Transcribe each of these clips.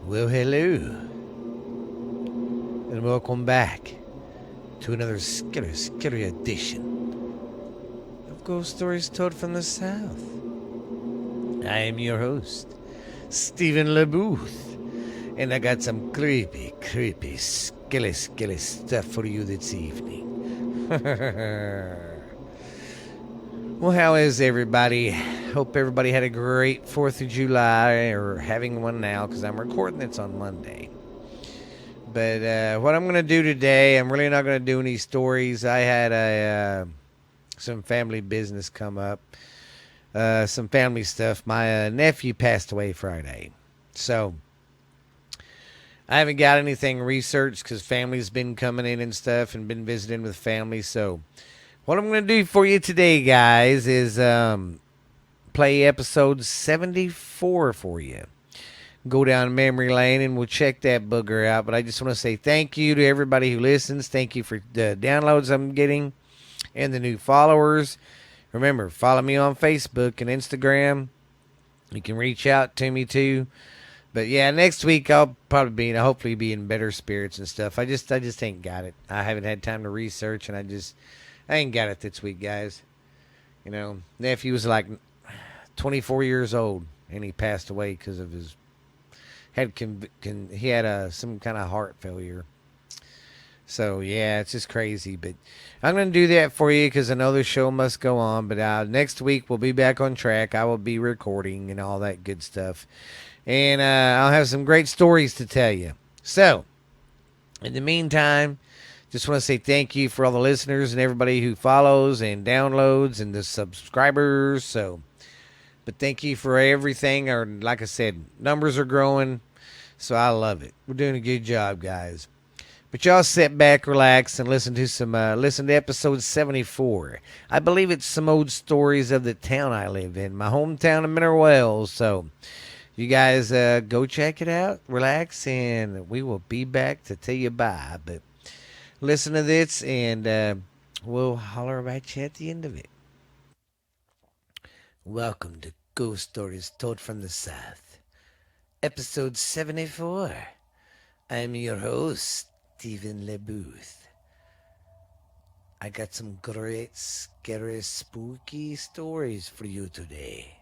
Well, hello, and welcome back to another scary edition of Ghost Stories Told from the South. I am your host, Stephen LeBooth, and I got some creepy, skilly stuff for you this evening. Well, how is everybody? Hope everybody had a great 4th of July, or having one now, because I'm recording this on Monday. But what I'm going to do today, I'm really not going to do any stories. I had some family business come up, some family stuff. My nephew passed away Friday. So I haven't got anything researched because family's been coming in and stuff and been visiting with family. So what I'm going to do for you today, guys, is play episode 74 for you. Go down memory lane and we'll check that booger out. But I just want to say thank you to everybody who listens. Thank you for the downloads I'm getting and the new followers. Remember, follow me on Facebook and Instagram. You can reach out to me too. But yeah, next week I'll probably hopefully be in better spirits and stuff. I just ain't got it. I haven't had time to research, and I ain't got it this week, guys. You know, nephew was like 24 years old, and he passed away because of his he had some kind of heart failure. So yeah, it's just crazy. But I'm gonna do that for you because I know the show must go on. But next week we'll be back on track. I will be recording and all that good stuff, and I'll have some great stories to tell you. So in the meantime, just want to say thank you for all the listeners and everybody who follows and downloads and the subscribers. But thank you for everything. Or like I said, numbers are growing. So I love it. We're doing a good job, guys. But y'all sit back, relax, and listen to episode 74. I believe it's some old stories of the town I live in, my hometown of Mineral Wells. So you guys go check it out, relax, and we will be back to tell you bye. But listen to this, and we'll holler at you at the end of it. Welcome to Ghost Stories Told from the South, episode 74. I'm your host, Stephen LeBooth. I got some great, scary, spooky stories for you today.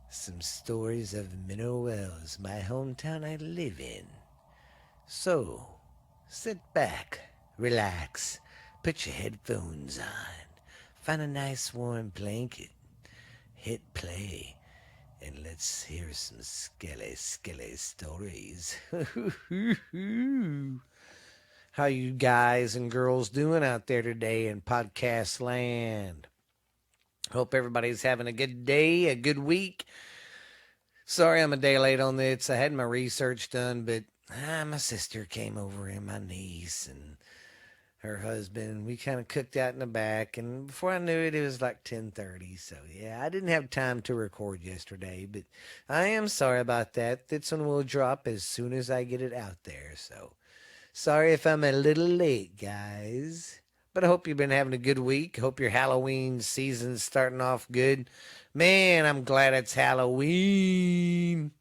Some stories of Mineral Wells, my hometown I live in. So, sit back, relax, put your headphones on, find a nice warm blanket, hit play, and let's hear some skelly stories. How you guys and girls doing out there today in podcast land? Hope everybody's having a good day, a good week. Sorry I'm a day late on this. I had my research done, but my sister came over and my niece and her husband. We kind of cooked out in the back, and before I knew it, it was like 10:30. So yeah, I didn't have time to record yesterday, but I am sorry about that. This one will drop as soon as I get it out there. So sorry if I'm a little late, guys. But I hope you've been having a good week. Hope your Halloween season's starting off good. Man, I'm glad it's Halloween.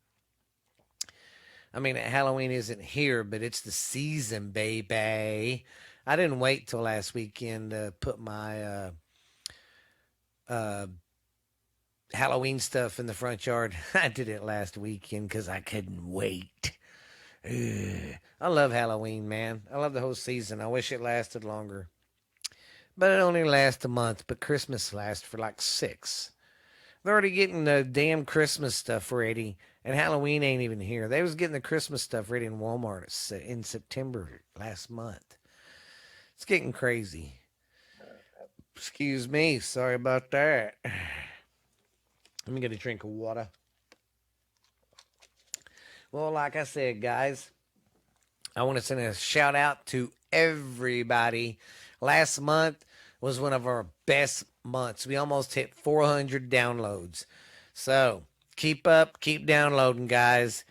I mean, Halloween isn't here, but it's the season, baby. I didn't wait till last weekend to put my uh, Halloween stuff in the front yard. I did it last weekend because I couldn't wait. Ugh. I love Halloween, man. I love the whole season. I wish it lasted longer. But it only lasts a month, but Christmas lasts for like 6. They're already getting the damn Christmas stuff ready, and Halloween ain't even here. They was getting the Christmas stuff ready in Walmart in September last month. It's getting crazy. Excuse me. Sorry about that. Let me get a drink of water. Well, like I said, guys, I want to send a shout out to everybody. Last month was one of our best months. We almost hit 400 downloads. So keep up, keep downloading, guys.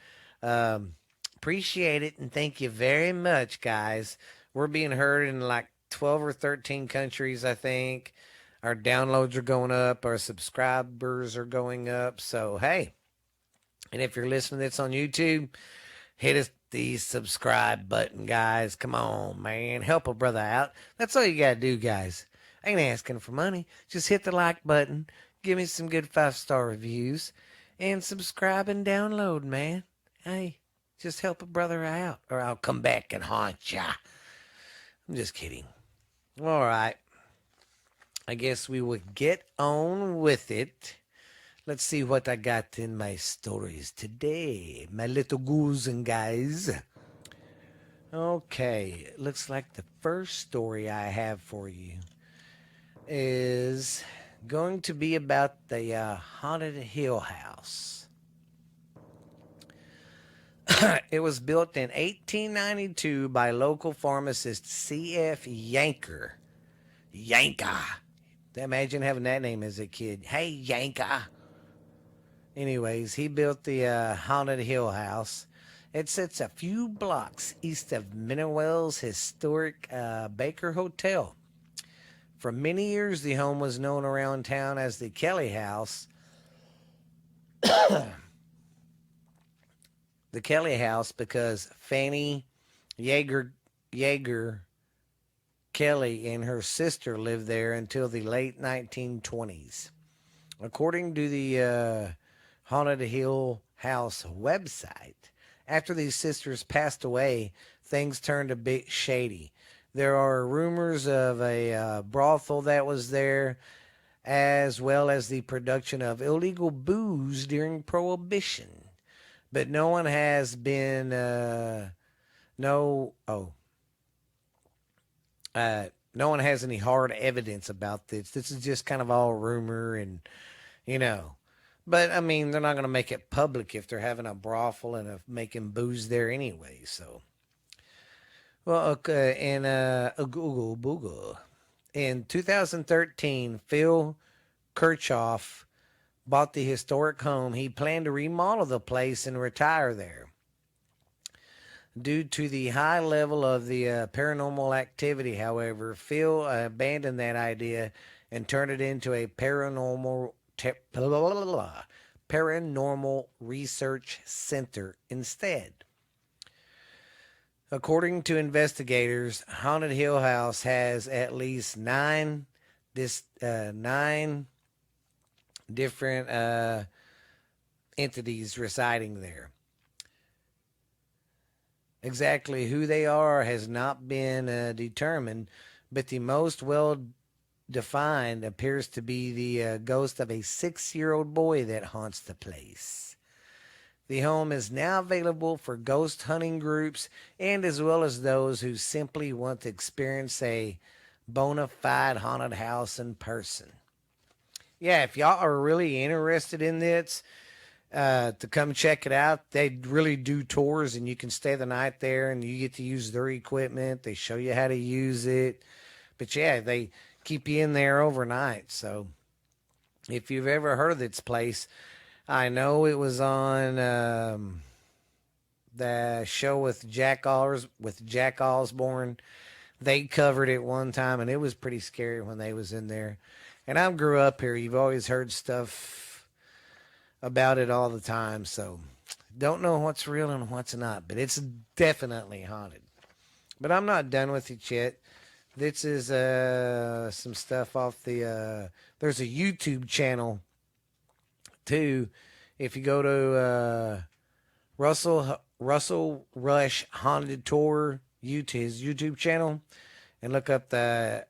Appreciate it, and thank you very much, guys. We're being heard in like 12 or 13 countries, I think. Our downloads are going up, our subscribers are going up. So, hey, And if you're listening to this on YouTube, hit us the subscribe button, guys. Come on, man. Help a brother out. That's all you got to do, guys. I ain't asking for money. Just hit the like button. Give me some good 5-star reviews. And subscribe and download, man. Hey, just help a brother out. Or I'll come back and haunt ya. I'm just kidding. All right. I guess we will get on with it. Let's see what I got in my stories today, my little ghouls and guys. Okay, looks like the first story I have for you is going to be about the Haunted Hill House. It was built in 1892 by local pharmacist C.F. Yanker. Yanka. Imagine having that name as a kid. Hey, Yanka. Anyways, he built the Haunted Hill House. It sits a few blocks east of Minerwell's historic Baker Hotel. For many years, the home was known around town as the Kelly House. The Kelly House because Fanny Yeager Kelly and her sister lived there until the late 1920s. According to the Haunted Hill House website, after these sisters passed away, things turned a bit shady. There are rumors of a brothel that was there, as well as the production of illegal booze during Prohibition. But no one has been, no one has any hard evidence about this. This is just kind of all rumor and, you know. But, I mean, they're not going to make it public if they're having a brothel and making booze there anyway, so. Well, okay, and Google Boogle. In 2013, Phil Kirchhoff bought the historic home. He planned to remodel the place and retire there. Due to the high level of the paranormal activity, however, Phil abandoned that idea and turned it into a paranormal research center instead. According to investigators, Haunted Hill House has at least nine different entities residing there. Exactly who they are has not been determined, but the most well-defined appears to be the ghost of a 6-year-old boy that haunts the place. The home is now available for ghost hunting groups and as well as those who simply want to experience a bona fide haunted house in person. Yeah, if y'all are really interested in this, to come check it out, they really do tours and you can stay the night there and you get to use their equipment. They show you how to use it. But yeah, they keep you in there overnight. So if you've ever heard of this place, I know it was on the show with Jack Osborne. They covered it one time, and it was pretty scary when they was in there. And I grew up here. You've always heard stuff about it all the time, so don't know what's real and what's not. But it's definitely haunted. But I'm not done with it yet. This is some stuff off the. There's a YouTube channel too. If you go to Russell Rush Haunted Tour his YouTube channel and look up the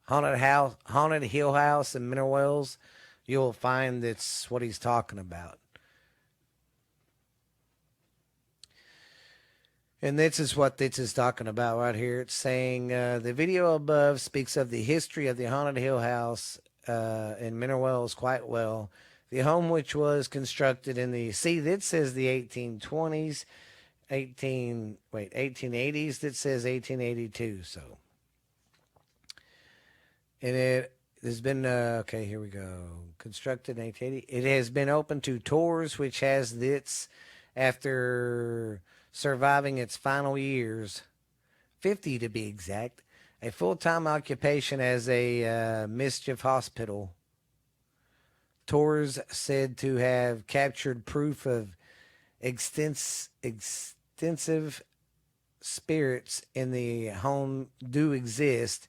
Haunted Hill House in Mineral Wells, you'll find that's what he's talking about. And this is what this is talking about right here. It's saying the video above speaks of the history of the Haunted Hill House in Mineral Wells quite well. The home, which was constructed in the, see, that says the 1820s, 1880s. That says 1882. So, and it has been, okay, here we go. Constructed in 1880. It has been open to tours, which has this after surviving its final years, 50 to be exact, a full-time occupation as a mischief hospital. tours said to have captured proof of extensive spirits in the home do exist,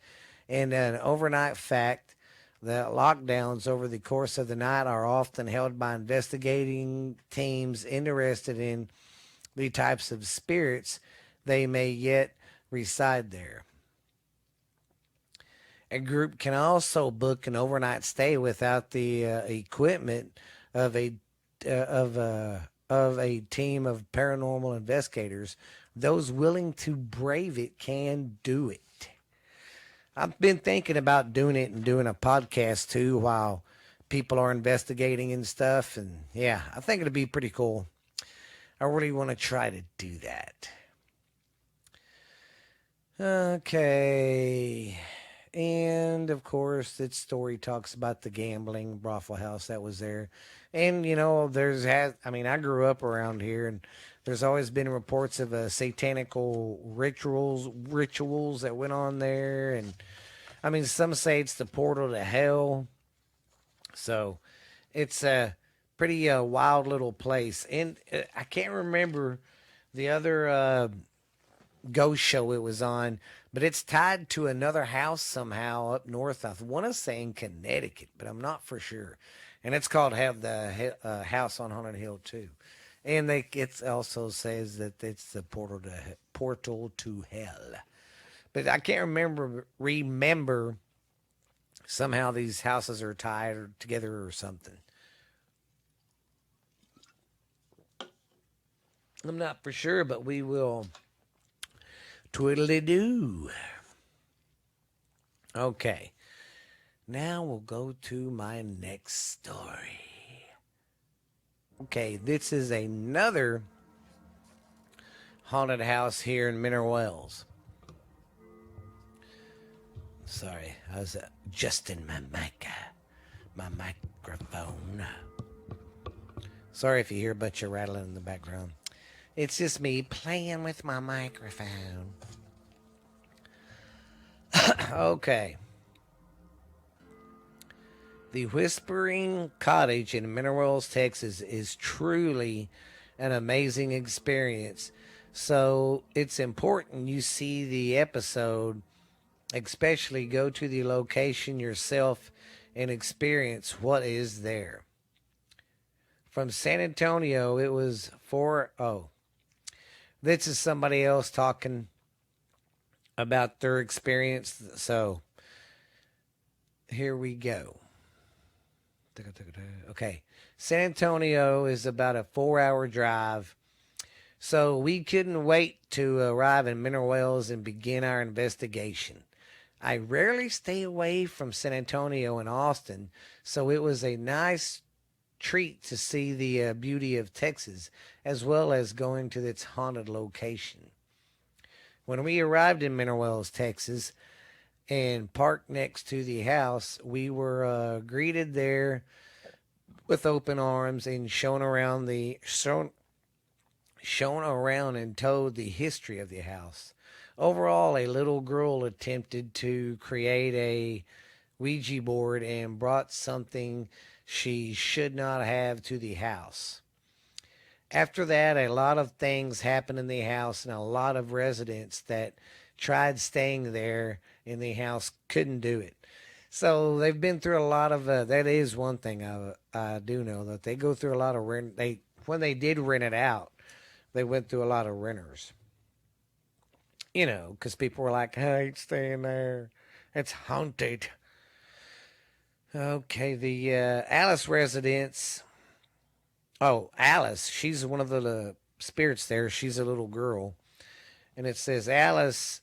and an overnight fact that lockdowns over the course of the night are often held by investigating teams interested in the types of spirits they may yet reside there. A group can also book an overnight stay without the equipment of a team of paranormal investigators. Those willing to brave it can do it. I've been thinking about doing it and doing a podcast too while people are investigating and stuff. And yeah, I think it'd be pretty cool. I really want to try to do that. Okay. And of course, that story talks about the gambling brothel house that was there. And you know, I grew up around here, and there's always been reports of satanical rituals that went on there. And I mean, some say it's the portal to hell. So it's a pretty wild little place. And I can't remember the other ghost show it was on, but it's tied to another house somehow up north. I want to say in Connecticut, but I'm not for sure. And it's called House on Haunted Hill too. And it also says that it's the portal to hell. But I can't remember. Somehow these houses are tied together or something. I'm not for sure, but we will twiddly-doo. Okay. Now we'll go to my next story. Okay, this is another haunted house here in Mineral Wells. Sorry, I was adjusting my microphone. Sorry if you hear a bunch of rattling in the background. It's just me playing with my microphone. Okay. The Whispering Cottage in Mineral Wells, Texas is truly an amazing experience. So it's important you see the episode, especially go to the location yourself and experience what is there. From San Antonio, it was this is somebody else talking about their experience. So here we go. Okay. San Antonio is about a 4-hour drive. So we couldn't wait to arrive in Mineral Wells and begin our investigation. I rarely stay away from San Antonio and Austin, so it was a nice treat to see the beauty of Texas, as well as going to its haunted location. When we arrived in Mineral Wells, Texas, and parked next to the house, we were greeted there with open arms and shown around and told the history of the house. Overall, a little girl attempted to create a Ouija board and brought something she should not have to the house. After that, a lot of things happened in the house, and a lot of residents that tried staying there in the house couldn't do it. So they've been through a lot of. That is one thing I do know, that they go through a lot of rent. When they did rent it out, they went through a lot of renters. You know, because people were like, "I ain't staying there. It's haunted." Okay, the Alice residents. Oh, Alice. She's one of the spirits there. She's a little girl. And it says Alice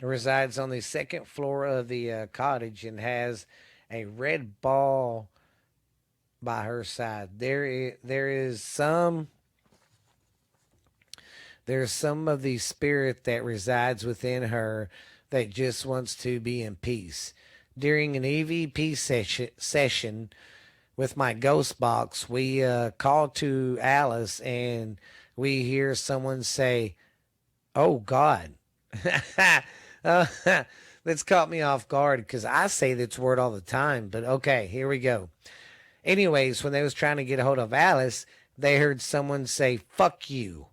resides on the second floor of the cottage and has a red ball by her side. There's some of the spirit that resides within her that just wants to be in peace. During an EVP session with my ghost box, we call to Alice and we hear someone say, "Oh God." That's caught me off guard because I say this word all the time. But okay, here we go. Anyways, when they was trying to get a hold of Alice, they heard someone say "fuck you,"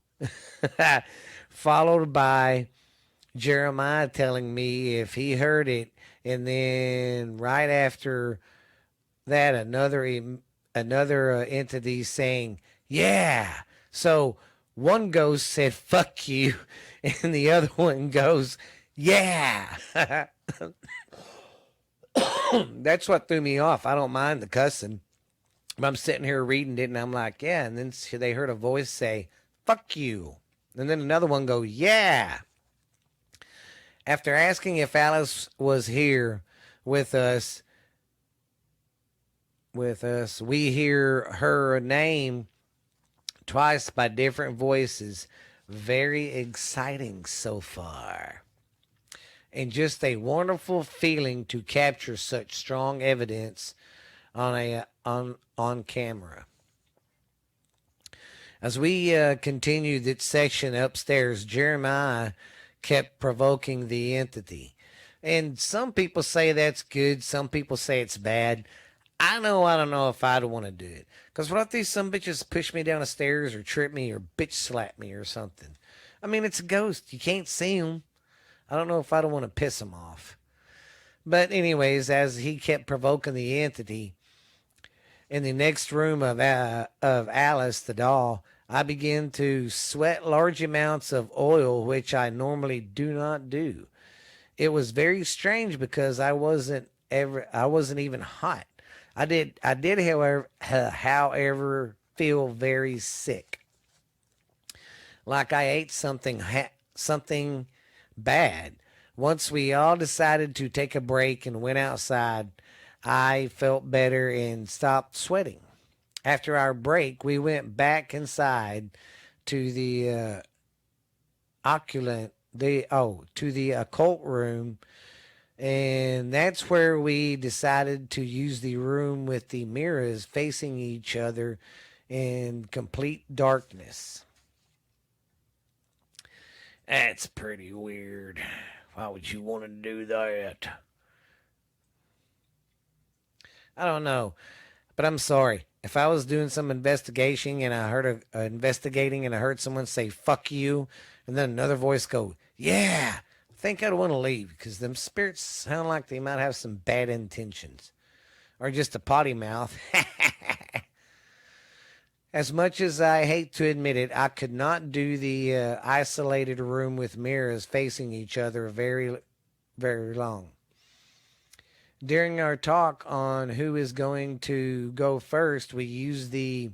followed by Jeremiah telling me if he heard it, and then right after that, another entity saying "yeah." So one ghost said "fuck you," and the other one goes "yeah." That's what threw me off. I don't mind the cussing. I'm sitting here reading it, and I'm like, yeah. And then they heard a voice say, "fuck you," and then another one go, "yeah." After asking if Alice was here with us, we hear her name twice by different voices. Very exciting so far, and just a wonderful feeling to capture such strong evidence on camera. As we continued that section upstairs, Jeremiah kept provoking the entity. And some people say that's good, some people say it's bad. I don't know if I'd want to do it. Because what if these some bitches push me down the stairs or trip me or bitch slap me or something? I mean, it's a ghost. You can't see them. I don't know if I'd want to piss them off. But anyways, as he kept provoking the entity, in the next room of Alice the doll, I began to sweat large amounts of oil, which I normally do not do. It was very strange because I wasn't even hot. I did however feel very sick, like I ate something bad. Once we all decided to take a break and went outside, I felt better and stopped sweating. After our break, we went back inside to the to the occult room, and that's where we decided to use the room with the mirrors facing each other in complete darkness. That's pretty weird. Why would you want to do that? I don't know, but I'm sorry. If I was doing some investigation and I heard investigating and I heard someone say "fuck you," and then another voice go "yeah," I think I'd want to leave because them spirits sound like they might have some bad intentions or just a potty mouth. As much as I hate to admit it, I could not do the isolated room with mirrors facing each other very long. During our talk on who is going to go first, we used the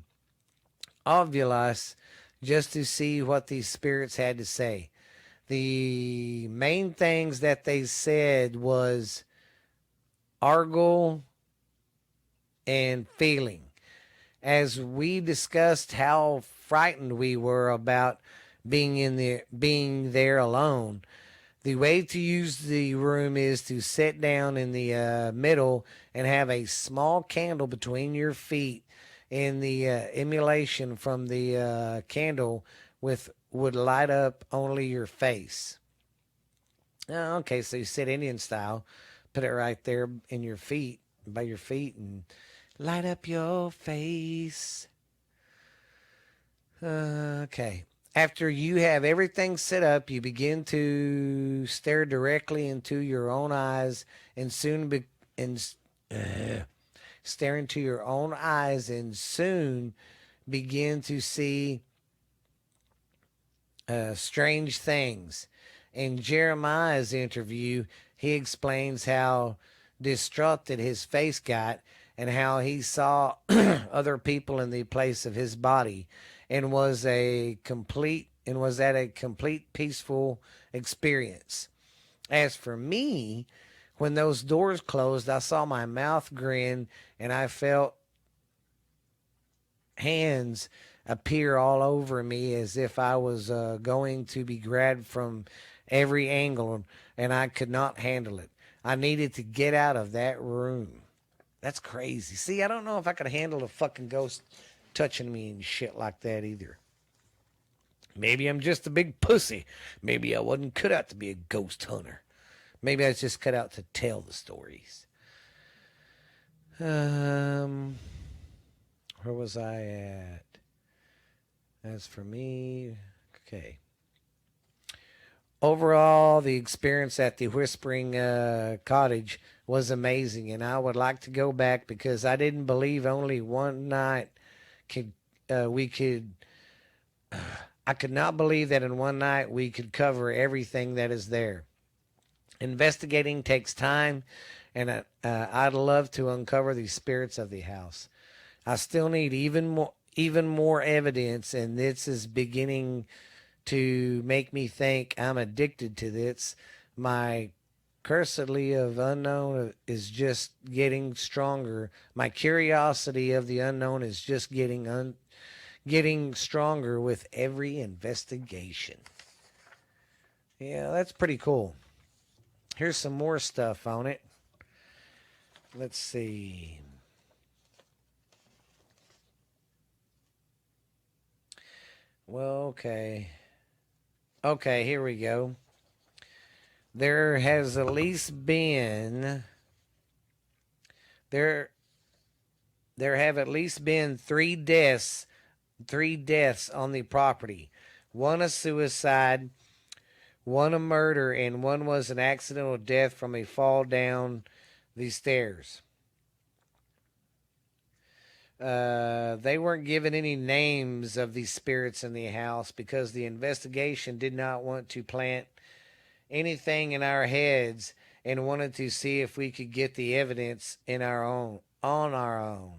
Ovilus just to see what these spirits had to say. The main things that they said was argle and feeling. As we discussed how frightened we were about being there alone, the way to use the room is to sit down in the middle and have a small candle between your feet, and the emulation from the candle would light up only your face. Okay, so you sit Indian style, put it right there in your feet, by your feet, and light up your face. Okay. After you have everything set up, you begin to stare directly into your own eyes and stare into your own eyes and soon begin to see strange things. In Jeremiah's interview, he explains how distraught his face got and how he saw other people in the place of his body and was at a complete peaceful experience. As for me, when those doors closed, I saw my mouth grin and I felt hands appear all over me as if I was going to be grabbed from every angle, and I could not handle it. I needed to get out of that room. That's crazy. See, I don't know if I could handle a fucking ghost touching me and shit like that either. Maybe I'm just a big pussy. Maybe I wasn't cut out to be a ghost hunter. Maybe I was just cut out to tell the stories. Um, where was I at? As for me, okay. Overall, the experience at the Whispering Cottage was amazing, and I would like to go back because I didn't believe only one night could we could. I could not believe that in one night we could cover everything that is there. Investigating takes time, and I'd love to uncover the spirits of the house. I still need even more evidence, and this is beginning to make me think I'm addicted to this. My curiosity of unknown is just getting stronger. My curiosity of the unknown is just getting stronger with every investigation. Yeah, that's pretty cool. Here's some more stuff on it. Let's see. Well, okay. Okay, here we go. There has at least been there there have at least been three deaths on the property. One a suicide, one a murder, and one was an accidental death from a fall down the stairs. They weren't given any names of these spirits in the house because the investigation did not want to plant anything in our heads and wanted to see if we could get the evidence in our own on our own.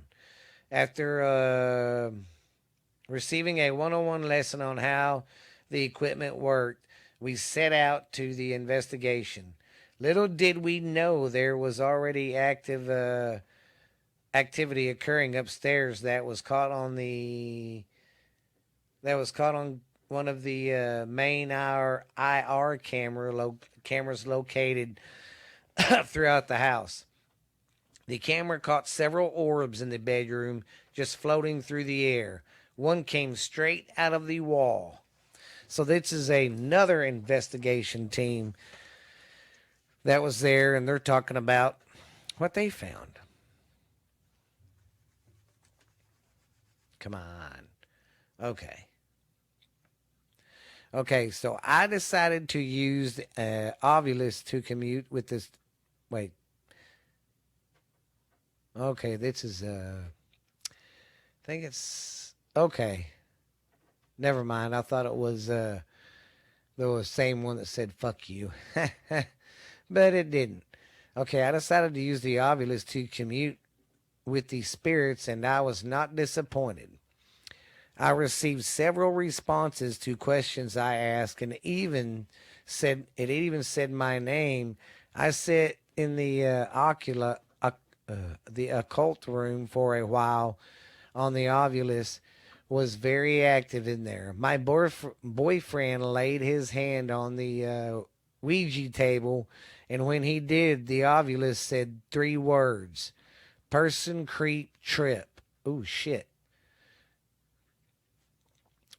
After receiving a one-on-one lesson on how the equipment worked, we set out to the investigation. Little did we know there was already activity occurring upstairs that was caught on one of the main IR cameras located throughout the house. The camera caught several orbs in the bedroom just floating through the air. One came straight out of the wall. So this is another investigation team that was there, and they're talking about what they found. Come on. Okay. Okay, so I decided to use Ovilus to commute with this. Wait. Okay, this is I think it's okay. Never mind. I thought it was the same one that said "fuck you," but it didn't. Okay, I decided to use the Ovilus to commute with the spirits, and I was not disappointed. I received several responses to questions I asked, and even said my name. I sat in the occult room for a while on the Ovilus, was very active in there. My boyfriend laid his hand on the Ouija table, and when he did, the Ovilus said three words: person, creep, trip. Oh, shit.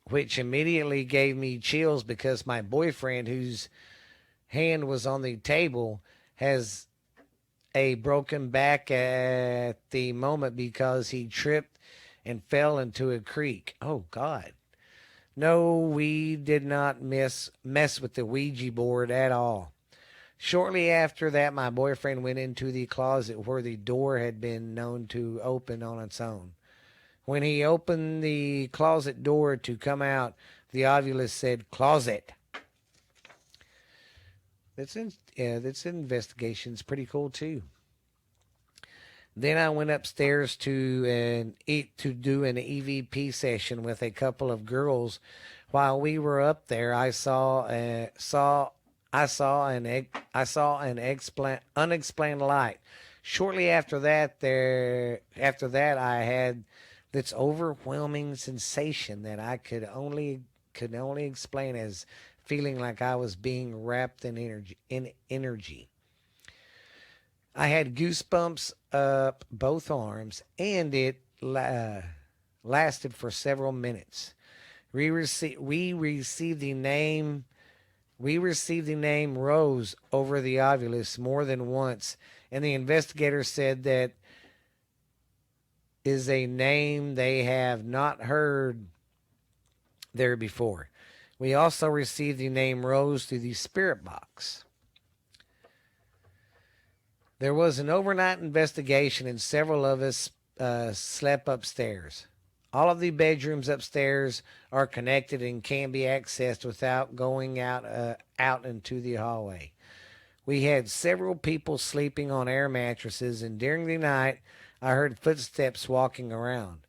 Which immediately gave me chills because my boyfriend, whose hand was on the table, has a broken back at the moment because he tripped and fell into a creek. Oh, God. No, we did not mess with the Ouija board at all. Shortly after that, my boyfriend went into the closet where the door had been known to open on its own. When he opened the closet door to come out, the Ovilus said, "Closet." That's investigation's pretty cool too. Then I went upstairs to do an EVP session with a couple of girls. While we were up there, I saw an unexplained light. Shortly after that, I had this overwhelming sensation that I could only explain as feeling like I was being wrapped in energy. I had goosebumps up both arms, and it lasted for several minutes. We received the name We received the name Rose over the Ovilus more than once, and the investigator said that is a name they have not heard there before. We also received the name Rose through the spirit box. There was an overnight investigation, and several of us slept upstairs. All of the bedrooms upstairs are connected and can be accessed without going out into the hallway. We had several people sleeping on air mattresses, and during the night, I heard footsteps walking around.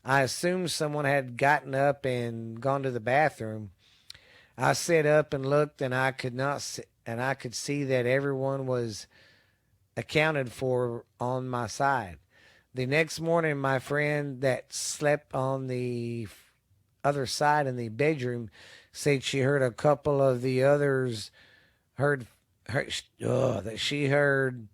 I assumed someone had gotten up and gone to the bathroom. I sat up and looked, and I could see that everyone was accounted for on my side. The next morning, my friend that slept on the other side in the bedroom said she heard a couple of the others that she heard.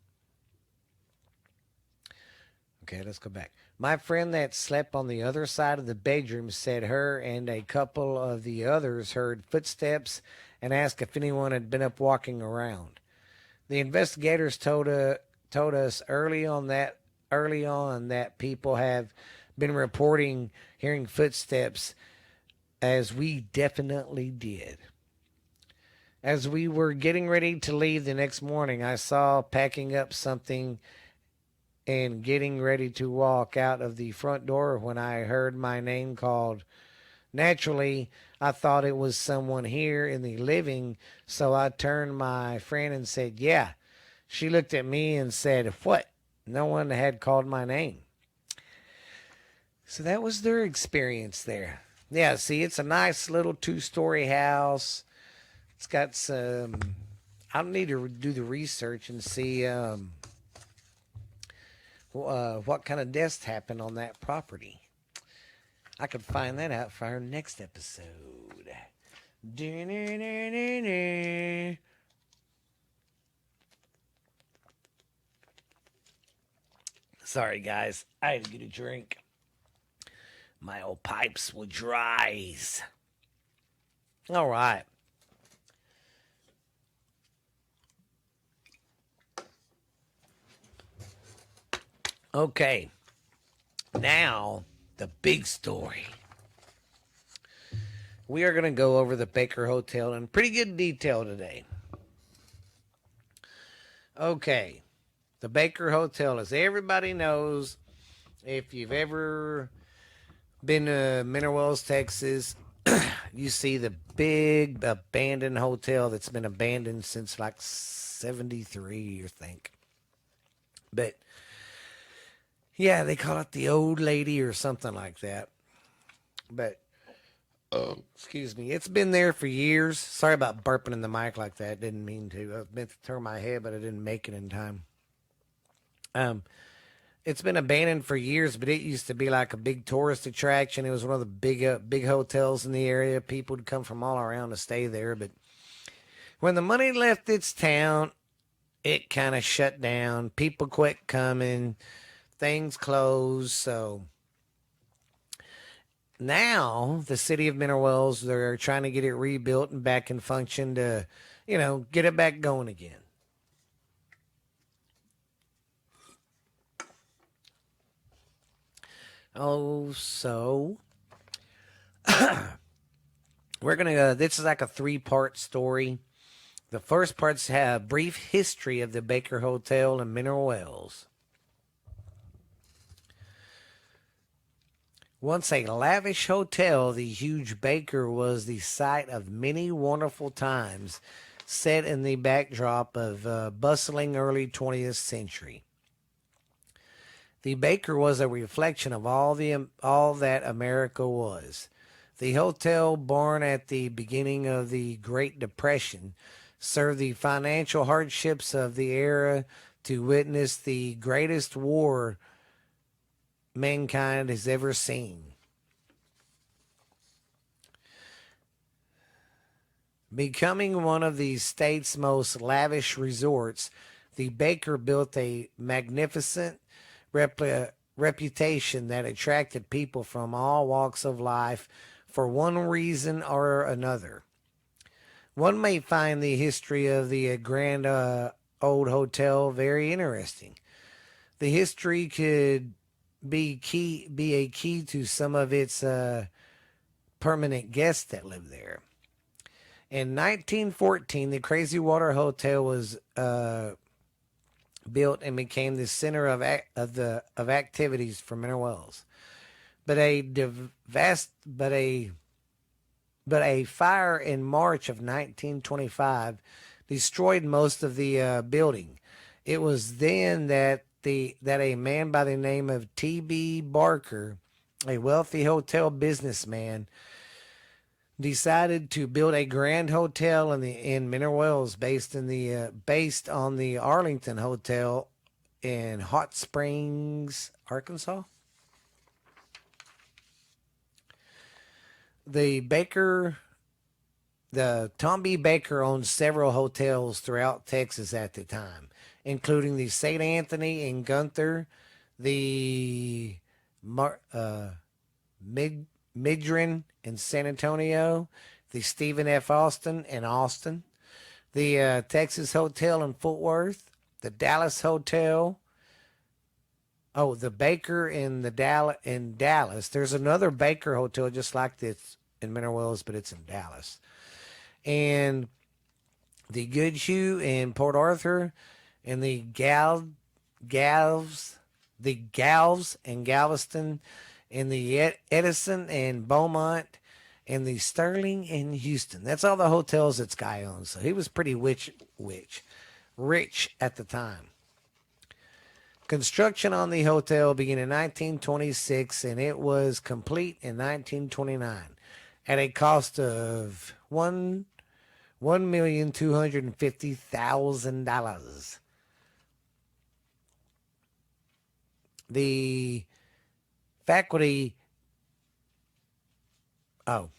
Okay, let's go back. My friend that slept on the other side of the bedroom said her and a couple of the others heard footsteps and asked if anyone had been up walking around. The investigators told us early on that people have been reporting hearing footsteps, as we definitely did. As we were getting ready to leave the next morning, I saw packing up something and getting ready to walk out of the front door when I heard my name called. Naturally, I thought it was someone here in the living, so I turned my friend and said, "Yeah." She looked at me and said, "What?" No one had called my name. So that was their experience there. Yeah, see, it's a nice little 2-story house. It's got some. I need to do the research and see what kind of deaths happened on that property. I could find that out for our next episode. Sorry, guys. I had to get a drink. My old pipes were dry. All right. Okay. Now, the big story. We are going to go over the Baker Hotel in pretty good detail today. Okay. The Baker Hotel, as everybody knows, if you've ever been to Mineral Wells, Texas, you see the big abandoned hotel that's been abandoned since like 73, I think. But yeah, they call it the Old Lady or something like that. But excuse me, it's been there for years. Sorry about burping in the mic like that. Didn't mean to. I meant to turn my head, but I didn't make it in time. It's been abandoned for years, but it used to be like a big tourist attraction. It was one of the big hotels in the area. People would come from all around to stay there. But when the money left its town, it kind of shut down. People quit coming. Things closed. So now the city of Mineral Wells, they're trying to get it rebuilt and back in function to, get it back going again. Oh, so we're gonna. This is like a 3-part story. The first part's a brief history of the Baker Hotel in Mineral Wells. Once a lavish hotel, the huge Baker was the site of many wonderful times, set in the backdrop of bustling early 20th century. The Baker was a reflection of all that America was. The hotel, born at the beginning of the Great Depression, served the financial hardships of the era to witness the greatest war mankind has ever seen. Becoming one of the state's most lavish resorts, the Baker built a magnificent reputation that attracted people from all walks of life for one reason or another. One may find the history of the Grand Old Hotel very interesting. The history could be a key to some of its permanent guests that live there. In 1914, the Crazy Water Hotel was built and became the center of activities for Mineral Wells. But a fire in March of 1925 destroyed most of the building. It was then that a man by the name of T.B. Barker, a wealthy hotel businessman, decided to build a grand hotel in Mineral Wells based on the Arlington Hotel in Hot Springs, Arkansas. The Baker the Tom B. Baker owned several hotels throughout Texas at the time, including the St. Anthony in Gunther, the Midran in San Antonio, the Stephen F. Austin in Austin, the Texas Hotel in Fort Worth, the Dallas Hotel. Oh, the Baker in Dallas. There's another Baker Hotel just like this in Mineral Wells, but it's in Dallas. And the Good Shoe in Port Arthur, and the Galves in Galveston, and the Edison in Beaumont, and the Sterling in Houston. That's all the hotels this guy owns. So he was pretty rich at the time. Construction on the hotel began in 1926, and it was complete in 1929 at a cost of $1,250,000. The faculty. Oh,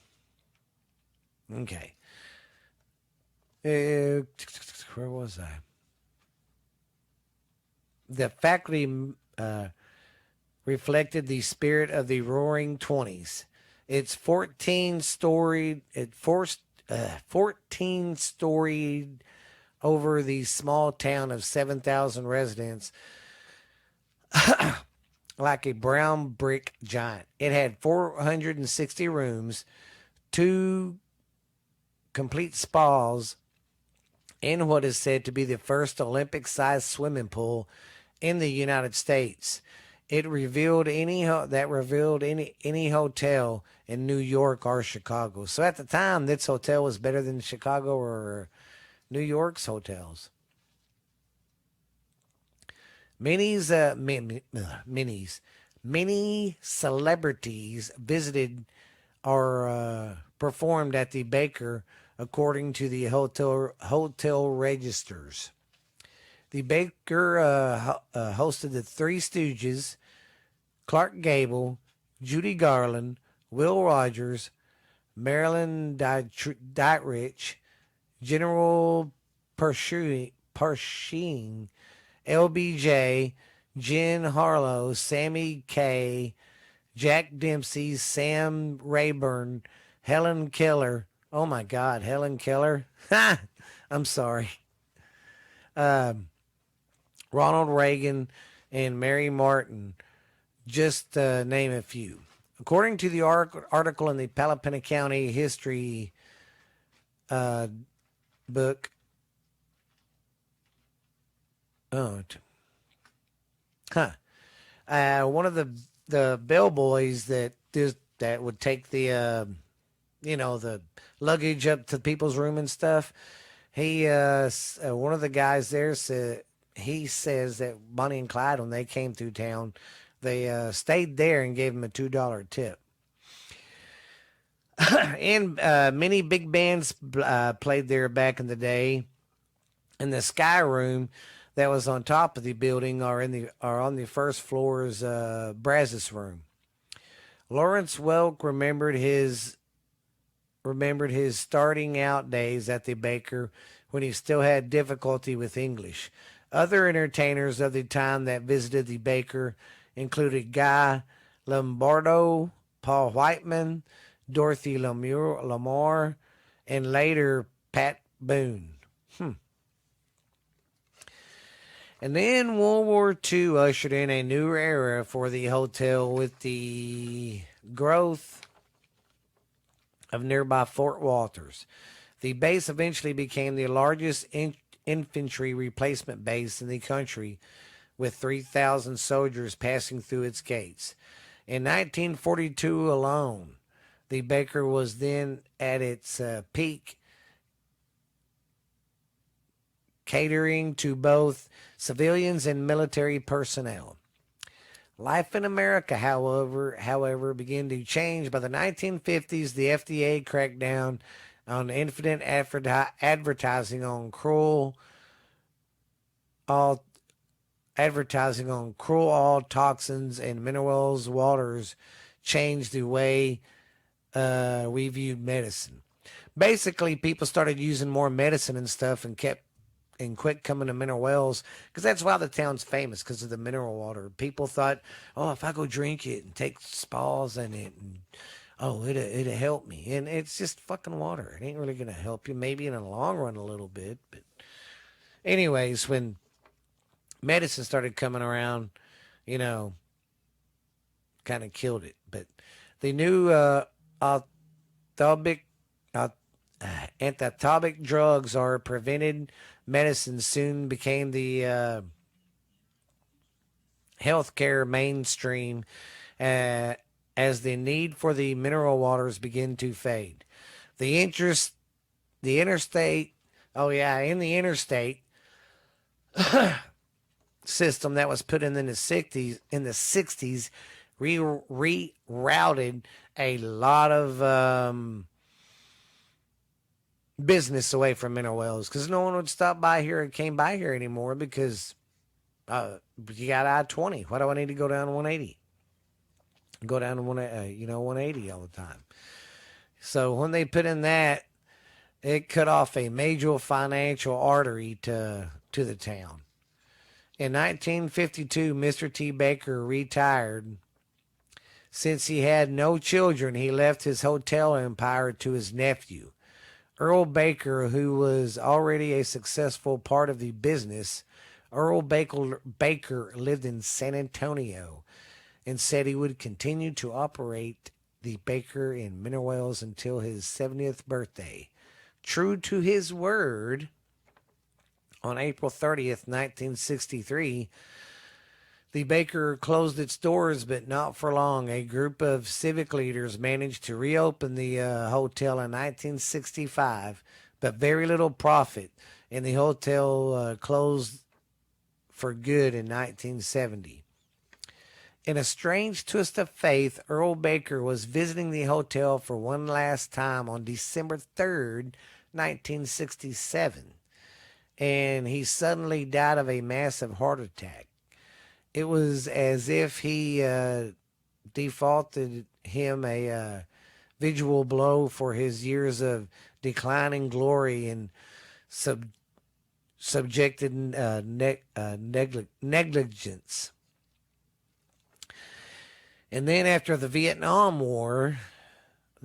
okay. Where was I? The faculty reflected the spirit of the Roaring Twenties. It's 14-storied. 14-storied over the small town of 7,000 residents, like a brown brick giant. It had 460 rooms, 2 complete spas, and what is said to be the first Olympic-sized swimming pool in the United States. It revealed any hotel in New York or Chicago. So at the time, this hotel was better than Chicago or New York's hotels. Many celebrities visited or performed at the Baker, according to the hotel registers. The Baker hosted the Three Stooges, Clark Gable, Judy Garland, Will Rogers, Marilyn Dietrich, General Pershing, LBJ, Jen Harlow, Sammy Kaye, Jack Dempsey, Sam Rayburn, Helen Keller. Oh my God, Helen Keller. I'm sorry. Ronald Reagan and Mary Martin, just to name a few. According to the article in the Palapena County History book, one of the bellboys that would take the the luggage up to people's room and stuff. He one of the guys there says that Bonnie and Clyde, when they came through town, they stayed there and gave him a $2 tip. And many big bands played there back in the day. In the Sky Room that was on top of the building or on the first floor's Brazos Room. Lawrence Welk remembered his starting out days at the Baker when he still had difficulty with English. Other entertainers of the time that visited the Baker included Guy Lombardo, Paul Whiteman, Dorothy Lamour, and later Pat Boone. And then World War II ushered in a new era for the hotel with the growth of nearby Fort Walters. The base eventually became the largest infantry replacement base in the country, with 3,000 soldiers passing through its gates. In 1942 alone, the Baker was then at its peak, catering to both civilians and military personnel. Life in America, however, began to change. By the 1950s, the FDA cracked down on infinite advertising on cruel all toxins and minerals waters changed the way we viewed medicine. Basically, people started using more medicine and stuff and quit coming to mineral wells, because that's why the town's famous, because of the mineral water. People thought, oh, if I go drink it and take spas in it, and it'll help me. And it's just fucking water. It ain't really gonna help you. Maybe in the long run a little bit, but anyways, when medicine started coming around, you know, kind of killed it. But the new antibiotic drugs are prevented medicine soon became the healthcare mainstream as the need for the mineral waters begin to fade. The interstate system that was put in the 60s rerouted a lot of business away from mineral wells, because no one would stop by here and came by here anymore, because you got I-20. Why do I need to go down 180? Go down to 180 all the time. So when they put in that, it cut off a major financial artery to the town. In 1952, Mr. T. Baker retired. Since he had no children, he left his hotel empire to his nephew, Earl Baker, who was already a successful part of the business. Earl Baker lived in San Antonio and said he would continue to operate the Baker in mineral wells until his 70th birthday. True to his word, on April 30th, 1963, the Baker closed its doors, but not for long. A group of civic leaders managed to reopen the hotel in 1965, but very little profit, and the hotel closed for good in 1970. In a strange twist of fate, Earl Baker was visiting the hotel for one last time on December 3rd, 1967, and he suddenly died of a massive heart attack. It was as if he defaulted him a visual blow for his years of declining glory and subjected negligence. And then after the Vietnam War,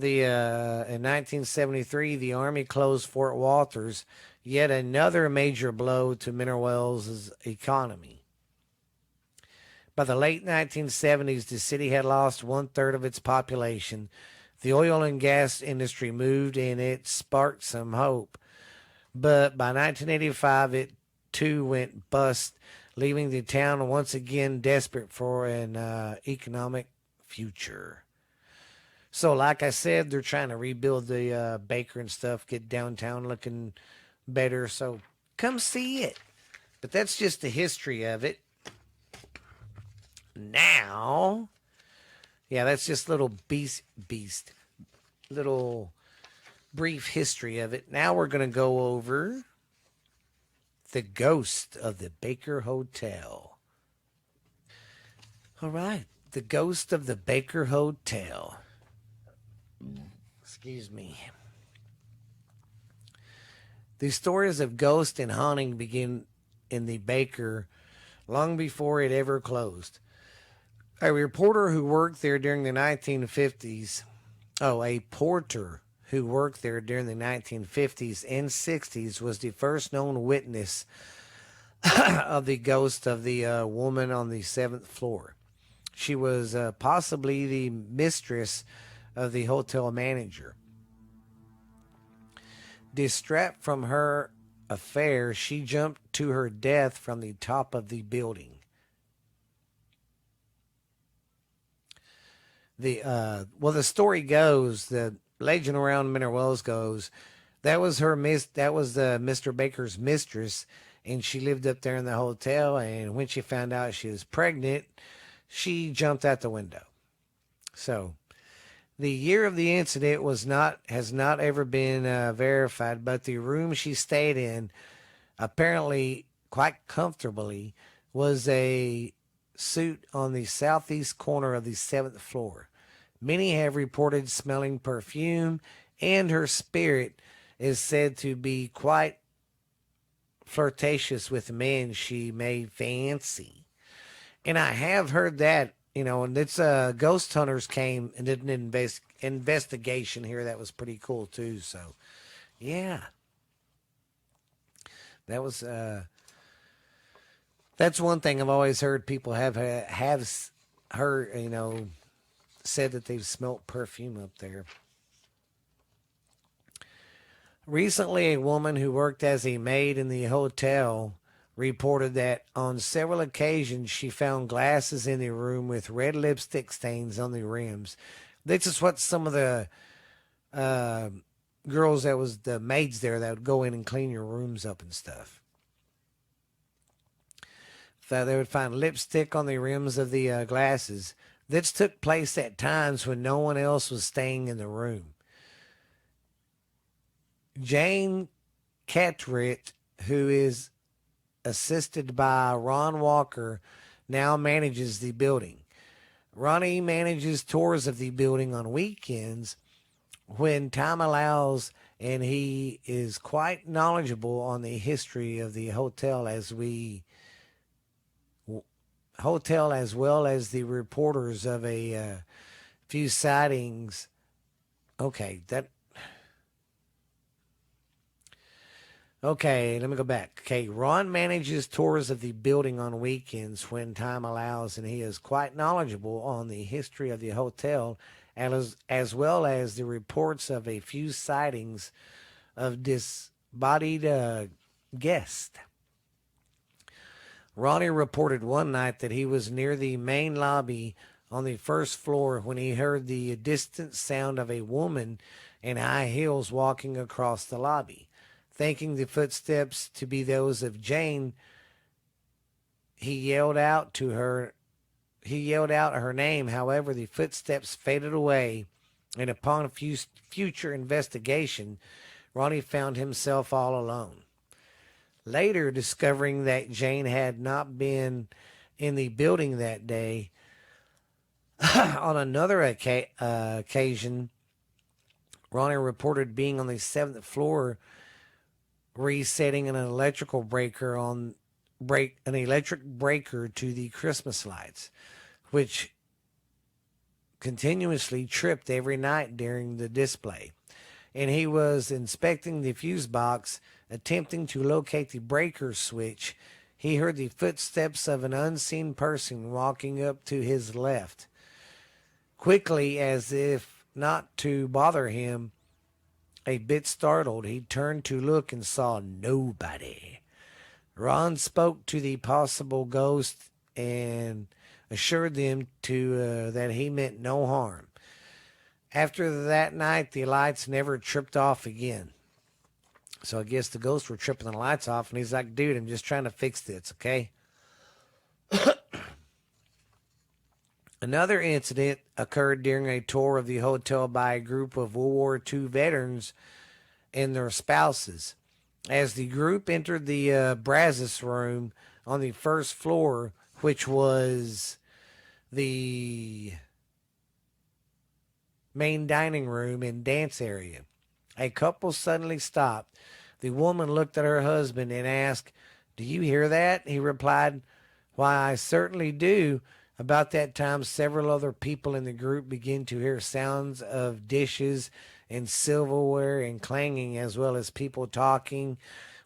in 1973, the Army closed Fort Walters, yet another major blow to Mineral Wells' economy. By the late 1970s, the city had lost 1/3 of its population. The oil and gas industry moved, and it sparked some hope. But by 1985, it too went bust, leaving the town once again desperate for an economic future. So, like I said, they're trying to rebuild the Baker and stuff, get downtown looking better. So, come see it. But that's just the history of it. Now, yeah, that's just little little brief history of it. Now we're going to go over the ghost of the Baker Hotel. All right, the ghost of the Baker Hotel. Excuse me. The stories of ghost and haunting begin in the Baker long before it ever closed. A reporter who worked there during the 1950s, a porter who worked there during the 1950s and 60s, was the first known witness of the ghost of the woman on the seventh floor. She was possibly the mistress of the hotel manager. Distraught from her affair, she jumped to her death from the top of the building. The story goes, the legend around Mineral Wells goes, that was Mr. Baker's mistress, and she lived up there in the hotel. And when she found out she was pregnant, she jumped out the window. So, the year of the incident has not ever been verified, but the room she stayed in, apparently quite comfortably, was a suite on the southeast corner of the seventh floor. Many have reported smelling perfume, and her spirit is said to be quite flirtatious with men she may fancy. And I have heard that, and it's ghost hunters came and did an investigation here that was pretty cool too. So, yeah, that was that's one thing I've always heard. People have heard, said that they've smelt perfume up there. Recently, a woman who worked as a maid in the hotel reported that on several occasions she found glasses in the room with red lipstick stains on the rims. This is what some of the girls that was the maids there that would go in and clean your rooms up and stuff. So they would find lipstick on the rims of the glasses. This took place at times when no one else was staying in the room. Jane Cartwright, who is assisted by Ron Walker, now manages the building. Ronnie manages tours of the building on weekends when time allows, and he is quite knowledgeable on the history of the hotel as well as the reporters of a few sightings. Okay, let me go back. Okay, Ron manages tours of the building on weekends when time allows, and he is quite knowledgeable on the history of the hotel, as well as the reports of a few sightings of disembodied guests. Ronnie reported one night that he was near the main lobby on the first floor when he heard the distant sound of a woman in high heels walking across the lobby. Thinking the footsteps to be those of Jane, he yelled out her name. However, the footsteps faded away, and upon future investigation, Ronnie found himself all alone. Later, discovering that Jane had not been in the building that day, on another occasion, Ronnie reported being on the seventh floor resetting an electric breaker to the Christmas lights, which continuously tripped every night during the display. And he was inspecting the fuse box, attempting to locate the breaker switch. He heard the footsteps of an unseen person walking up to his left. Quickly, as if not to bother him, a bit startled, he turned to look and saw nobody. Ron spoke to the possible ghost and assured them that he meant no harm. After that night, the lights never tripped off again. So I guess the ghosts were tripping the lights off, and he's like, dude, I'm just trying to fix this, okay? Another incident occurred during a tour of the hotel by a group of World War II veterans and their spouses. As the group entered the Brazos room on the first floor, which was the main dining room and dance area, a couple suddenly stopped. The woman looked at her husband and asked, "Do you hear that?" He replied, "Why, I certainly do. About that time, several other people in the group began to hear sounds of dishes and silverware and clanging, as well as people talking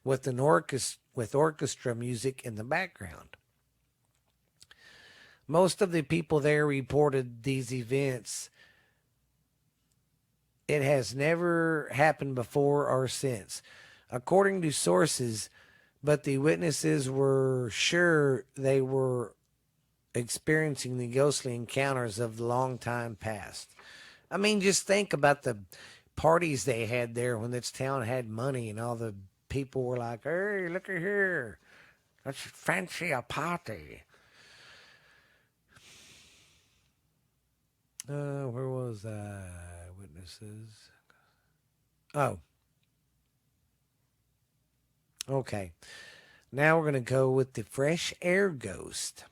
with orchestra music in the background. Most of the people there reported these events. It has never happened before or since, according to sources, but the witnesses were sure they were experiencing the ghostly encounters of the long time past. I mean, just think about the parties they had there when this town had money and all the people were like, hey, look at here. Let's fancy a party. Where was I? Witnesses. Oh, okay. Now we're going to go with the fresh air ghost.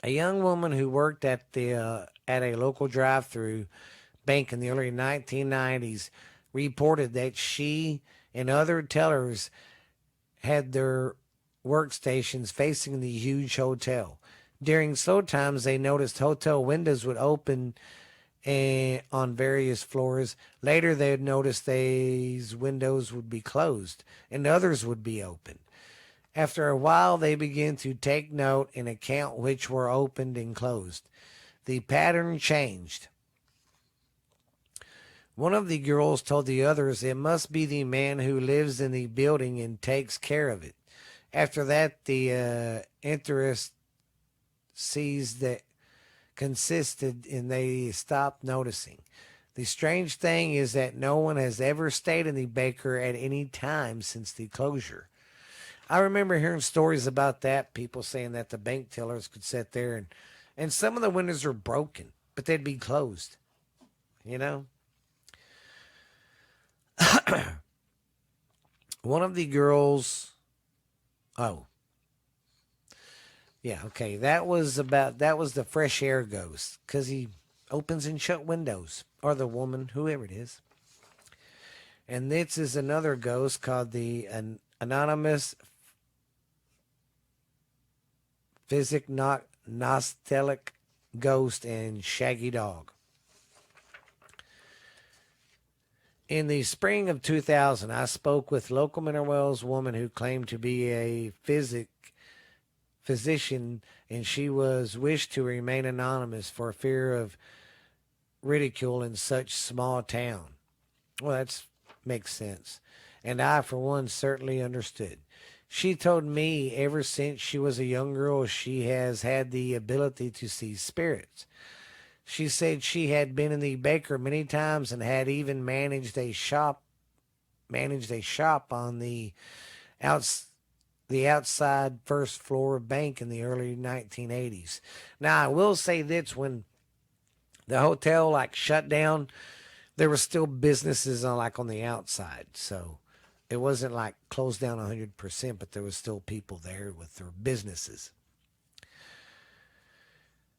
A young woman who worked at a local drive-through bank in the early 1990s reported that she and other tellers had their workstations facing the huge hotel. During slow times, they noticed hotel windows would open on various floors. Later, they would notice these windows would be closed and others would be open. After a while, they began to take note and account which were opened and closed. The pattern changed. One of the girls told the others it must be the man who lives in the building and takes care of it. After that, the interest seized that consisted and they stopped noticing. The strange thing is that no one has ever stayed in the baker at any time since the closure. I remember hearing stories about that, people saying that the bank tellers could sit there and some of the windows are broken, but they'd be closed, you know? One of the girls, oh, yeah, okay, that was the fresh air ghost, because he opens and shut windows, or the woman, whoever it is. And this is another ghost called the anonymous Physic Nostalgic Ghost and Shaggy Dog. In the spring of 2000, I spoke with local Mineral Wells woman who claimed to be a physician, and she was wished to remain anonymous for fear of ridicule in such small town. Well, that makes sense. And I, for one, certainly understood. She told me ever since she was a young girl, she has had the ability to see spirits. She said she had been in the baker many times and had even managed a shop on the outside first floor bank in the early 1980s. Now, I will say this, when the hotel like shut down, there were still businesses on the outside. So it wasn't like closed down 100%, but there was still people there with their businesses.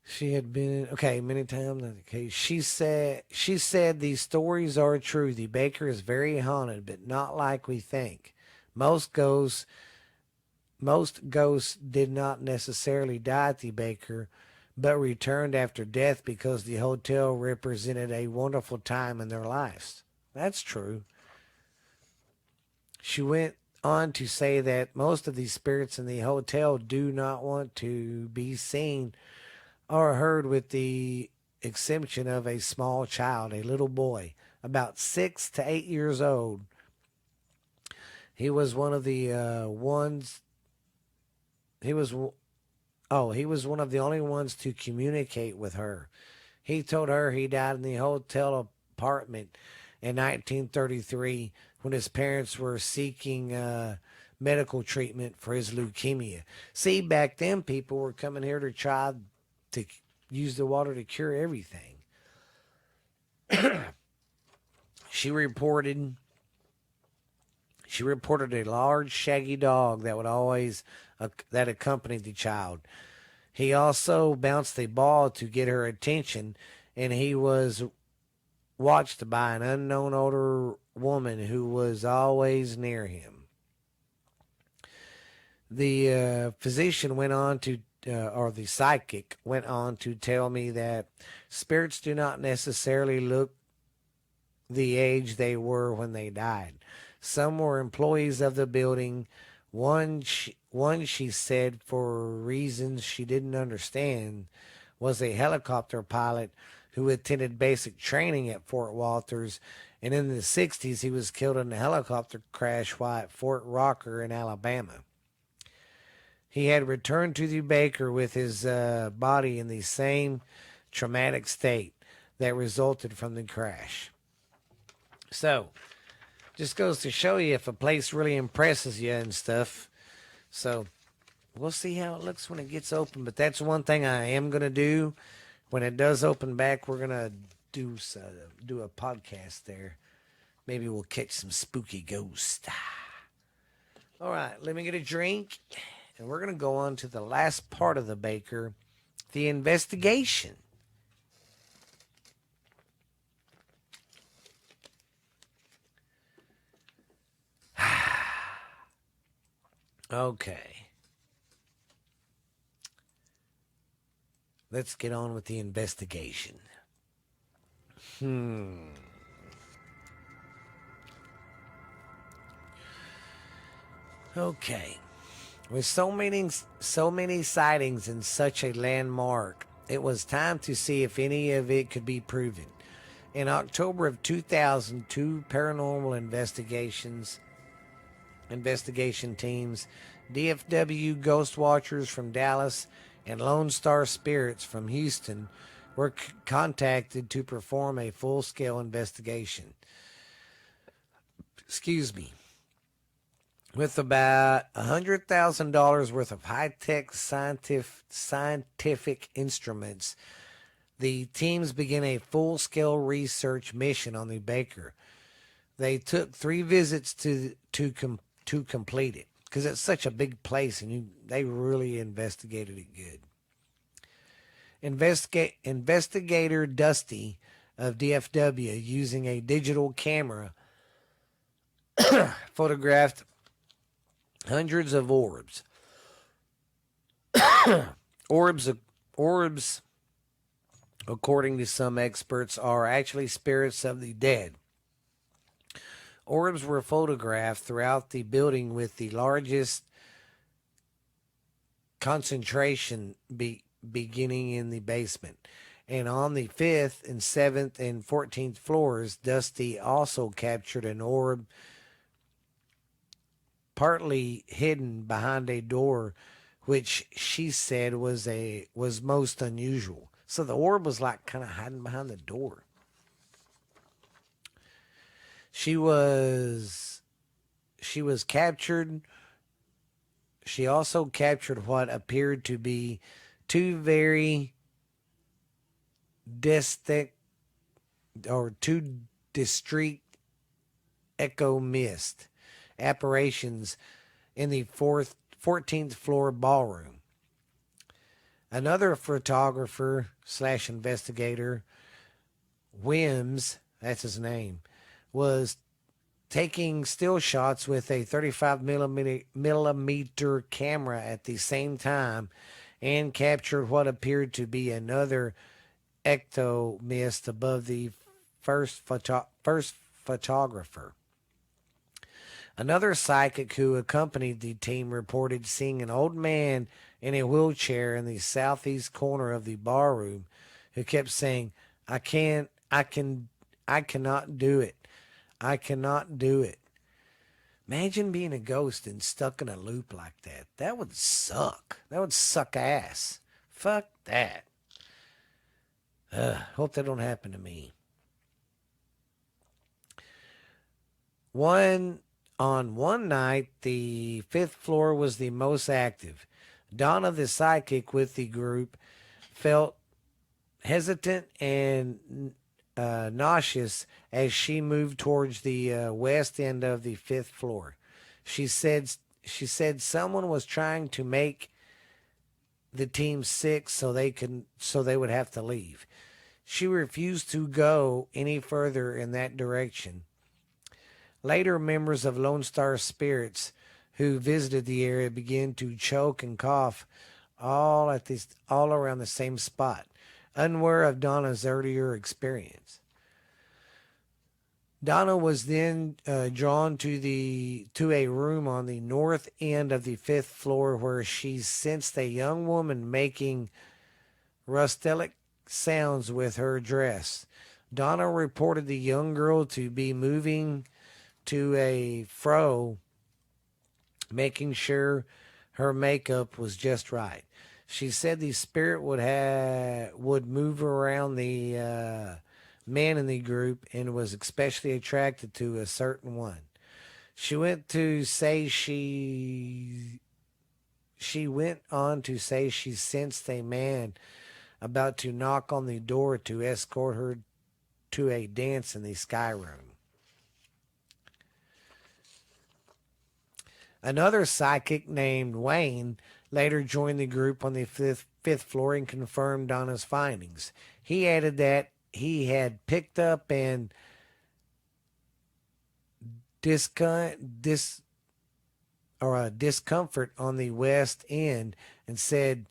She had been okay many times. Okay, she said these stories are true. The baker is very haunted, but not like we think. Most ghosts most ghosts did not necessarily die at the baker, but returned after death because the hotel represented a wonderful time in their lives. That's true. She went on to say that most of the spirits in the hotel do not want to be seen or heard, with the exception of a small child, a little boy, about 6 to 8 years old. He was one of the ones. He was he was one of the only ones to communicate with her. He told her he died in the hotel apartment in 1933 when his parents were seeking medical treatment for his leukemia. See, back then people were coming here to try to use the water to cure everything. She reported she reported a large shaggy dog that would always that accompanied the child. He also bounced a ball to get her attention, and he was watched by an unknown older woman who was always near him. The physician went on to or the psychic went on to tell me that spirits do not necessarily look the age they were when they died. Some were employees of the building. One she said, for reasons she didn't understand, was a helicopter pilot who attended basic training at Fort Walters, and in the 60s he was killed in a helicopter crash while at Fort Rocker in Alabama. He had returned to the Baker with his body in the same traumatic state that resulted from the crash. So, just goes to show you if a place really impresses you and stuff. So, we'll see how it looks when it gets open. But that's one thing I am going to do. When it does open back, we're going to do a podcast there. Maybe we'll catch some spooky ghosts. All right, let me get a drink. And we're going to go on to the last part of the Baker, the investigation. Okay. Let's get on with the investigation. Okay. With so many sightings in such a landmark, it was time to see if any of it could be proven. In October of 2000, two paranormal investigation teams, DFW Ghost Watchers from Dallas and Lone Star Spirits from Houston, were contacted to perform a full-scale investigation. Excuse me. With about $100,000 worth of high-tech scientific instruments, the teams began a full-scale research mission on the Baker. They took 3 visits to complete it, because it's such a big place, and they really investigated it good. Investigator Dusty of DFW, using a digital camera, photographed hundreds of orbs. Orbs, according to some experts, are actually spirits of the dead. Orbs were photographed throughout the building, with the largest concentration beginning in the basement. And on the 5th and 7th and 14th floors, Dusty also captured an orb partly hidden behind a door, which she said was most unusual. So the orb was like kind of hiding behind the door. She was captured. She also captured what appeared to be 2 very distinct or 2 discrete echo mist apparitions in the 14th floor ballroom. Another photographer / investigator, Wims, that's his name, was taking still shots with a 35 millimeter camera at the same time, and captured what appeared to be another ecto mist above the first photographer. Another psychic who accompanied the team reported seeing an old man in a wheelchair in the southeast corner of the barroom, who kept saying, I cannot do it. I cannot do it. Imagine being a ghost and stuck in a loop like that. That would suck. That would suck ass. Fuck that. Hope that don't happen to me. On one night, the 5th floor was the most active. Donna, the psychic with the group, felt hesitant and nauseous as she moved towards the west end of the 5th floor. She said someone was trying to make the team sick so they would have to leave. She refused to go any further in that direction. Later, members of Lone Star Spirits who visited the area began to choke and cough all around the same spot, unaware of Donna's earlier experience. Donna was then drawn to a room on the north end of the fifth floor where she sensed a young woman making rustic sounds with her dress. Donna reported the young girl to be moving to a fro, making sure her makeup was just right. She said the spirit would move around the men in the group and was especially attracted to a certain one. She went to say she went on to say she sensed a man about to knock on the door to escort her to a dance in the sky room. Another psychic named Wayne later joined the group on the fifth floor and confirmed Donna's findings. He added that he had picked up an dis or a discomfort on the west end and said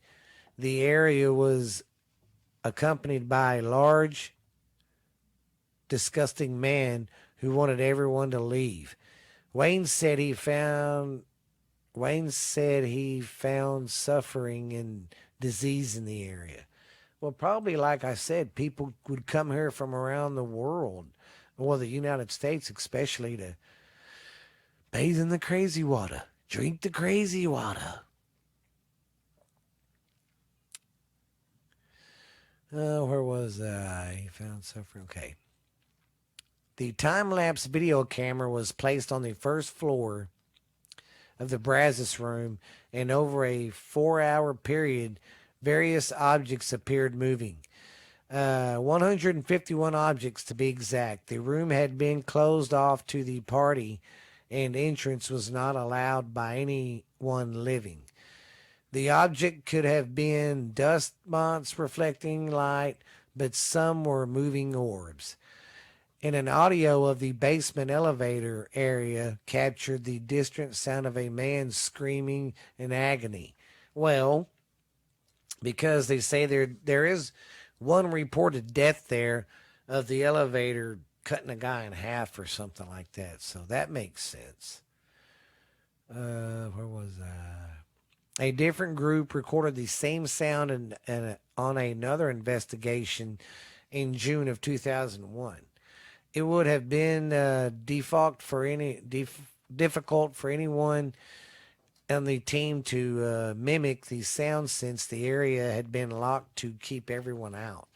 the area was accompanied by a large, disgusting man who wanted everyone to leave. Wayne said he found suffering and disease in the area. Well, probably like I said, people would come here from around the world, or the United States especially, to bathe in the crazy water, drink the crazy water. Where was I? He found suffering. Okay. The time-lapse video camera was placed on the first floor of the Brazos room, and over a 4-hour period, various objects appeared moving. 151 objects to be exact. The room had been closed off to the party, and entrance was not allowed by anyone living. The object could have been dust motes reflecting light, but some were moving orbs. And an audio of the basement elevator area captured the distant sound of a man screaming in agony. Well, because they say there is one reported death there of the elevator cutting a guy in half or something like that. So that makes sense. Where was I? A different group recorded the same sound on another investigation in June of 2001. It would have been difficult for anyone on the team to mimic the sound since the area had been locked to keep everyone out.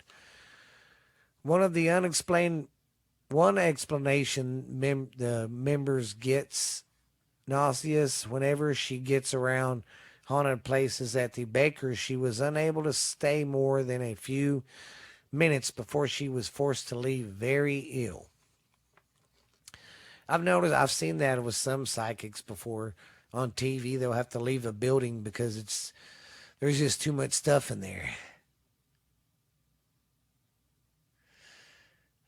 One explanation the members gets nauseous whenever she gets around haunted places at the Bakers. She was unable to stay more than a few minutes before she was forced to leave very ill. I've seen that with some psychics before on TV. They'll have to leave a building because there's just too much stuff in there.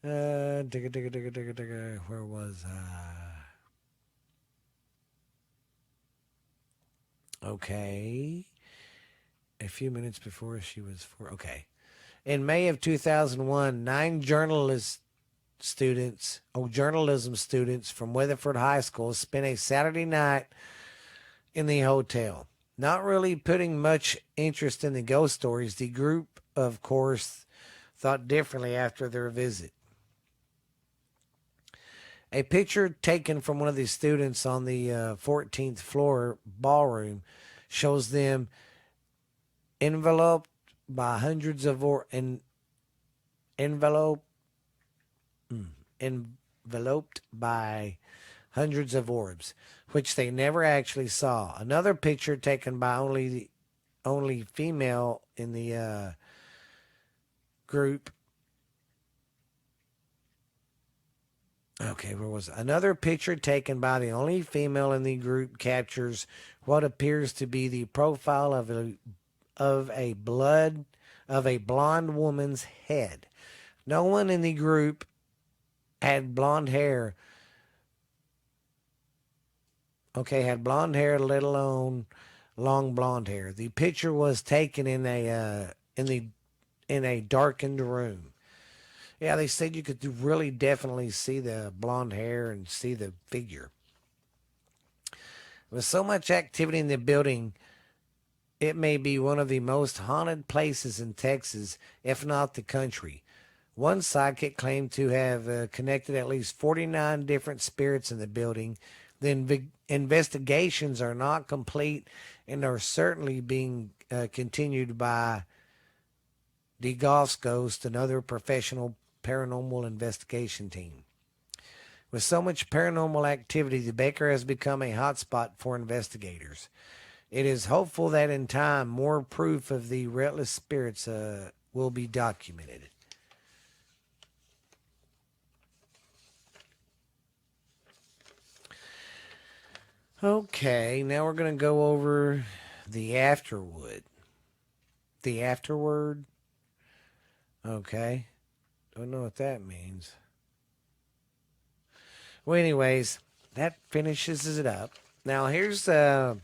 Where was I? Okay. A few minutes before she was okay. In May of 2001, 9 journalism students from Weatherford High School spent a Saturday night in the hotel. Not really putting much interest in the ghost stories, the group, of course, thought differently after their visit. A picture taken from one of the students on the 14th floor ballroom shows them enveloped by hundreds of enveloped by hundreds of orbs, which they never actually saw. Another picture taken by only female in the group. Okay, where was it? Another picture taken by the only female in the group captures what appears to be the profile of a blonde woman's head. No one in the group had blonde hair. Okay, had blonde hair, let alone long blonde hair. The picture was taken in a darkened room. Yeah, they said you could really definitely see the blonde hair and see the figure. With so much activity in the building, it may be one of the most haunted places in Texas, if not the country. One psychic claimed to have connected at least 49 different spirits in the building. The investigations are not complete and are certainly being continued by the Goff's Ghost, another professional paranormal investigation team. With so much paranormal activity, the Baker has become a hotspot for investigators. It is hopeful that in time, more proof of the restless spirits will be documented. Okay, now we're going to go over the afterwood. The afterword? Okay. Don't know what that means. Well, anyways, that finishes it up. Now, here's some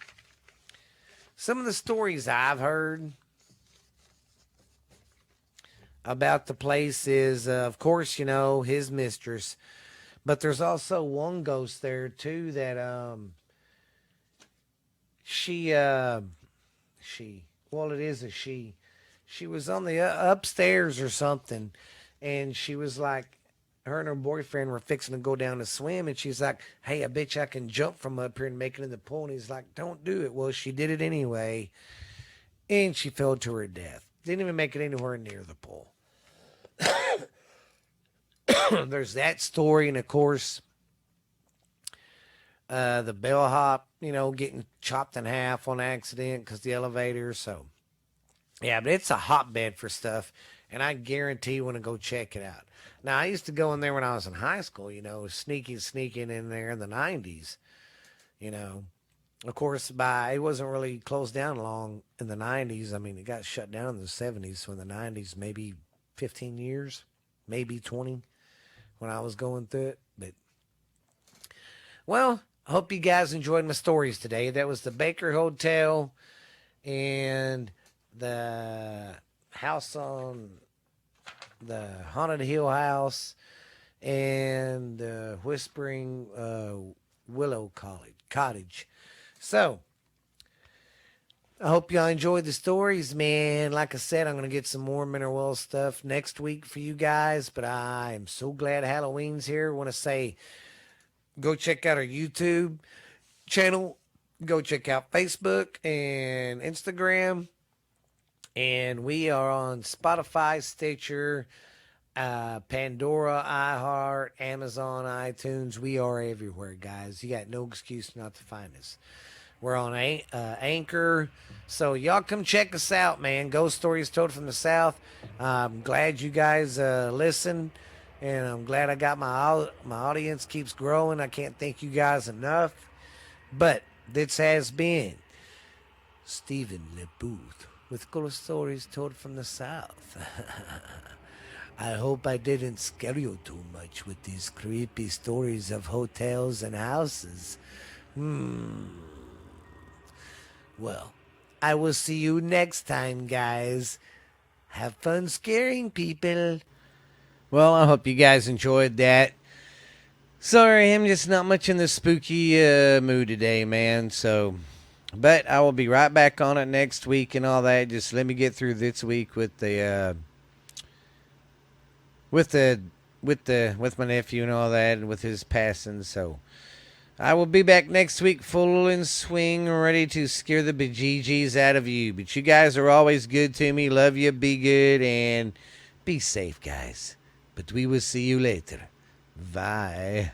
of the stories I've heard about the place is, of course, you know, his mistress. But there's also one ghost there, too, that, well, it is a she. She was on the upstairs or something, and she was like, her and her boyfriend were fixing to go down to swim, and she's like, hey, I bet you I can jump from up here and make it in the pool. And he's like, don't do it. Well, she did it anyway, and she fell to her death. Didn't even make it anywhere near the pool. There's that story, and of course, the bellhop, you know, getting chopped in half on accident because the elevator. So, yeah, but it's a hotbed for stuff, and I guarantee you want to go check it out. Now, I used to go in there when I was in high school, you know, sneaking in there in the 90s, you know. Of course, it wasn't really closed down long in the 90s. I mean, it got shut down in the 70s, so in the 90s, maybe 15 years, maybe 20 when I was going through it. But, well, I hope you guys enjoyed my stories today. That was the Baker Hotel and the house on the Haunted Hill House and Whispering Willow Cottage. So, I hope y'all enjoyed the stories, man. Like I said, I'm going to get some more Mineral Well stuff next week for you guys, but I am so glad Halloween's here. I want to say, go check out our YouTube channel. Go check out Facebook and Instagram. And we are on Spotify, Stitcher, Pandora, iHeart, Amazon, iTunes. We are everywhere, guys. You got no excuse not to find us. We're on Anchor. So y'all come check us out, man. Ghost Stories Told from the South. I'm glad you guys listen. And I'm glad I got my audience keeps growing. I can't thank you guys enough. But this has been Stephen LeBooth with Ghost Stories Told from the South. I hope I didn't scare you too much with these creepy stories of hotels and houses. Well, I will see you next time, guys. Have fun scaring people. Well, I hope you guys enjoyed that. Sorry, I'm just not much in the spooky mood today, man. So, but I will be right back on it next week and all that. Just let me get through this week with the with my nephew and all that, and with his passing. So, I will be back next week, full in swing, ready to scare the bejeebies out of you. But you guys are always good to me. Love you. Be good and be safe, guys. But we will see you later. Bye.